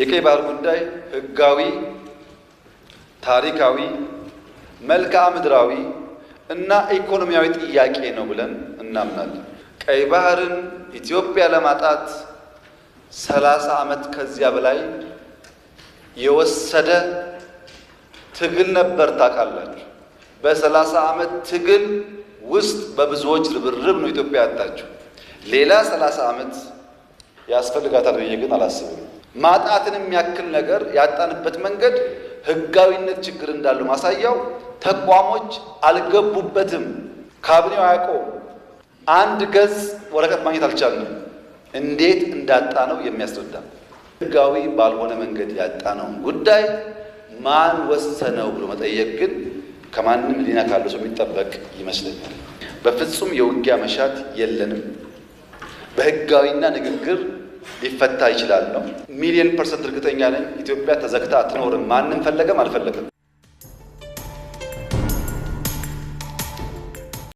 የቀይ ባህር ጉዳይ ህጋዊ፣ ታሪካዊ፣ መልክዓ ምድራዊ እና ኢኮኖሚያዊ ጥያቄ ነው ብለን እናምናለን። ቀይ ባህርን ኢትዮጵያ ለማጣት 30 ዓመት ከዚያ በላይ የወሰደ ትግል ነበር። ታውቃላችሁ። በ30 ዓመት ትግል ውስጥ በብዙዎች ርብርብ ነው ኢትዮጵያ ያጣችው። ሌላ 30 ዓመት ያስፈልጋታል ብዬ ግን አላስብም። ማጣትን የሚያክል ነገር ያጣንበት መንገድ ህጋዊነት ችግር እንዳለው ማሳያው ተቋሞች አልገቡበትም። ካቢኔው አያውቀውም። አንድ ገጽ ወረቀት ማግኘት አልቻልንም። እንዴት እንዳጣ ነው የሚያስረዳ። ህጋዊ ባልሆነ መንገድ ያጣነውን ጉዳይ ማን ወሰነው ብሎ መጠየቅ ግን ከማንም ሊና ካለው ሰው የሚጠበቅ ይመስለኛል። በፍጹም የውጊያ መሻት የለንም። በህጋዊና ንግግር ሊፈታ ይችላል ነው። ሚሊዮን% እርግጠኛ ነኝ ኢትዮጵያ ተዘግታ አትኖርም። ማንም ፈለገም አልፈለገም።